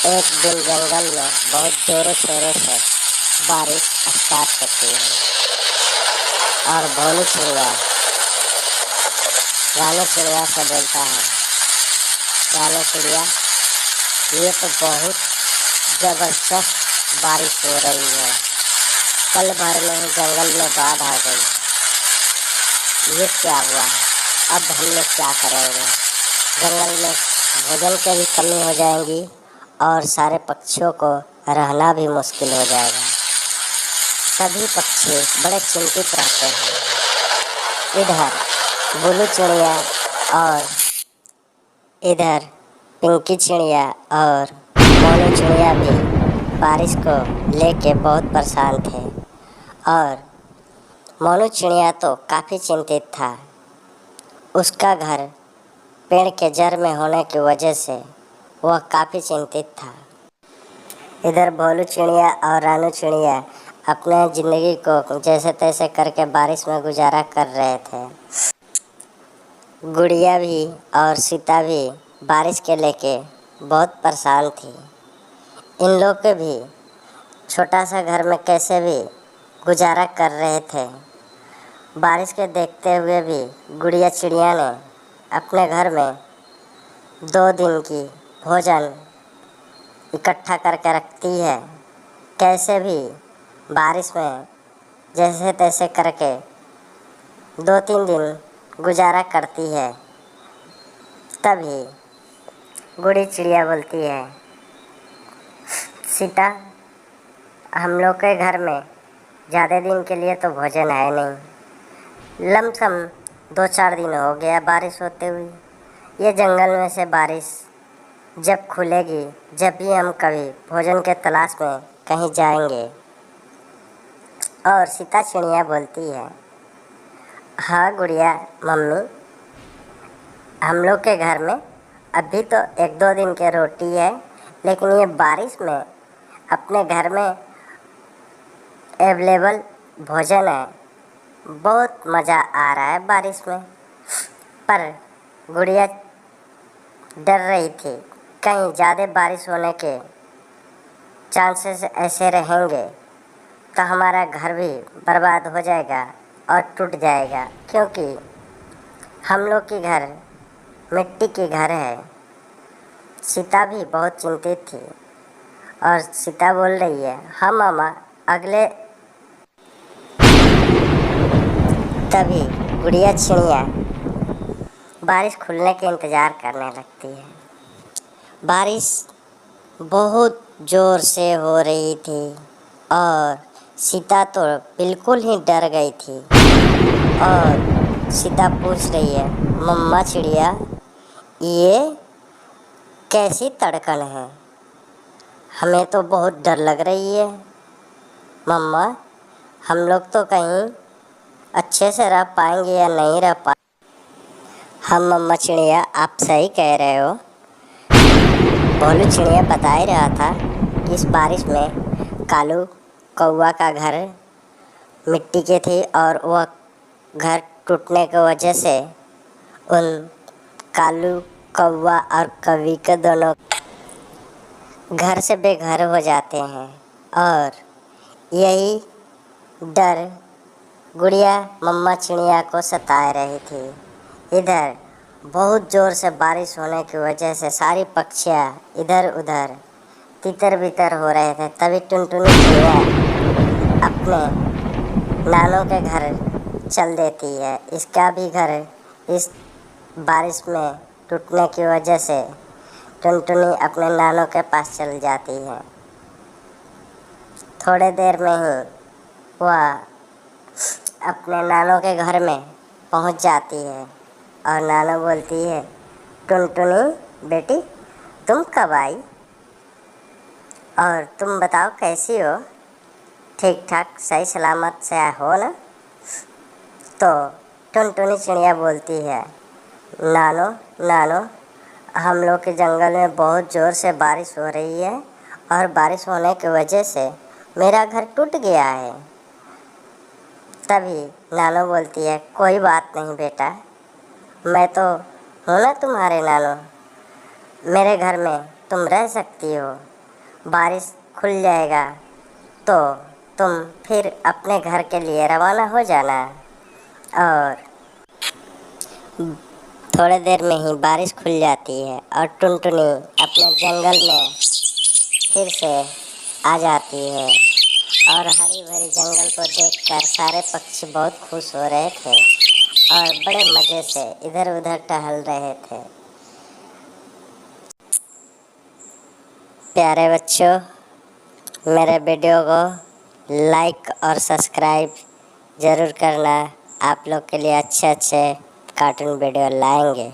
एक दिन जंगल में बहुत जोरों शोरों से बारिश स्टार्ट होती है और भोलू चिड़िया रानू चिड़िया से बोलता है, रानू चिड़िया, ये तो बहुत ज़बरदस्त बारिश हो रही है। पल भर में ही जंगल में बाढ़ आ गई। ये क्या हुआ? अब हम लोग क्या करेंगे? जंगल में भोजन की भी कमी हो जाएगी और सारे पक्षियों को रहना भी मुश्किल हो जाएगा। सभी पक्षी बड़े चिंतित रहते हैं। इधर बुलू चिड़िया और इधर पिंकी चिड़िया और मोनू चिड़िया भी बारिश को लेके बहुत परेशान थे और मोनू चिड़िया तो काफ़ी चिंतित था। उसका घर पेड़ के जड़ में होने की वजह से वह काफ़ी चिंतित था। इधर भोलू चिड़िया और रानू चिड़िया अपने ज़िंदगी को जैसे तैसे करके बारिश में गुजारा कर रहे थे। गुड़िया भी और सीता भी बारिश के लेके बहुत परेशान थी। इन लोग के भी छोटा सा घर में कैसे भी गुजारा कर रहे थे। बारिश के देखते हुए भी गुड़िया चिड़िया ने अपने घर में 2 दिन की भोजन इकट्ठा करके रखती है। कैसे भी बारिश में जैसे तैसे करके 2-3 दिन गुजारा करती है। तभी गुड़ी चिड़िया बोलती है, सीता, हम लोग के घर में ज़्यादा दिन के लिए तो भोजन है नहीं। लमसम 2-4 दिन हो गया बारिश होते हुए। ये जंगल में से बारिश जब खुलेगी, जब भी हम कभी भोजन के तलाश में कहीं जाएंगे। और सीता चिड़िया बोलती है, हाँ गुड़िया मम्मी, हम लोग के घर में अभी तो 1-2 दिन की रोटी है, लेकिन ये बारिश में अपने घर में अवेलेबल भोजन है। बहुत मज़ा आ रहा है बारिश में। पर गुड़िया डर रही थी, कहीं ज़्यादा बारिश होने के चांसेस ऐसे रहेंगे तो हमारा घर भी बर्बाद हो जाएगा और टूट जाएगा, क्योंकि हम लोग के घर मिट्टी के घर है। सीता भी बहुत चिंतित थी और सीता बोल रही है, हाँ मामा, अगले। तभी गुड़िया चिड़िया बारिश खुलने के इंतज़ार करने लगती है। बारिश बहुत ज़ोर से हो रही थी और सीता तो बिल्कुल ही डर गई थी। और सीता पूछ रही है, मम्मा चिड़िया, ये कैसी तड़कन है? हमें तो बहुत डर लग रही है। मम्मा, हम लोग तो कहीं अच्छे से रह पाएंगे या नहीं रह पाएंगे। हम मम्मा चिड़िया, आप सही कह रहे हो। भोलू चिड़िया बता ही रहा था कि इस बारिश में कालू कौवा का घर मिट्टी के थे और वह घर टूटने की वजह से उन कालू कौवा और कौवी के दोनों घर से बेघर हो जाते हैं। और यही डर गुड़िया मम्मा चिड़िया को सताए रही थी। इधर बहुत ज़ोर से बारिश होने की वजह से सारी पक्षियाँ इधर उधर तितर बितर हो रहे थे। तभी टुनटुनी चिड़िया अपने नानों के घर चल देती है। इसका भी घर इस बारिश में टूटने की वजह से टुनटुनी अपने नानों के पास चल जाती है। थोड़े देर में ही वह अपने नानों के घर में पहुंच जाती है और नानो बोलती है, टुनटुनी बेटी, तुम कब आई और तुम बताओ कैसी हो? ठीक ठाक सही सलामत से हो ना? तो टुनटुनी चिड़िया बोलती है, नानो नानो, हम लोग के जंगल में बहुत ज़ोर से बारिश हो रही है और बारिश होने की वजह से मेरा घर टूट गया है। तभी नानो बोलती है, कोई बात नहीं बेटा, मैं तो हूँ ना तुम्हारे नानो, मेरे घर में तुम रह सकती हो। बारिश खुल जाएगा तो तुम फिर अपने घर के लिए रवाना हो जाना। और थोड़े देर में ही बारिश खुल जाती है और टुनटुनी अपने जंगल में फिर से आ जाती है। और हरी भरी जंगल को देखकर सारे पक्षी बहुत खुश हो रहे थे और बड़े मज़े से इधर उधर टहल रहे थे। प्यारे बच्चों, मेरे वीडियो को लाइक और सब्सक्राइब ज़रूर करना। आप लोग के लिए अच्छे अच्छे कार्टून वीडियो लाएंगे।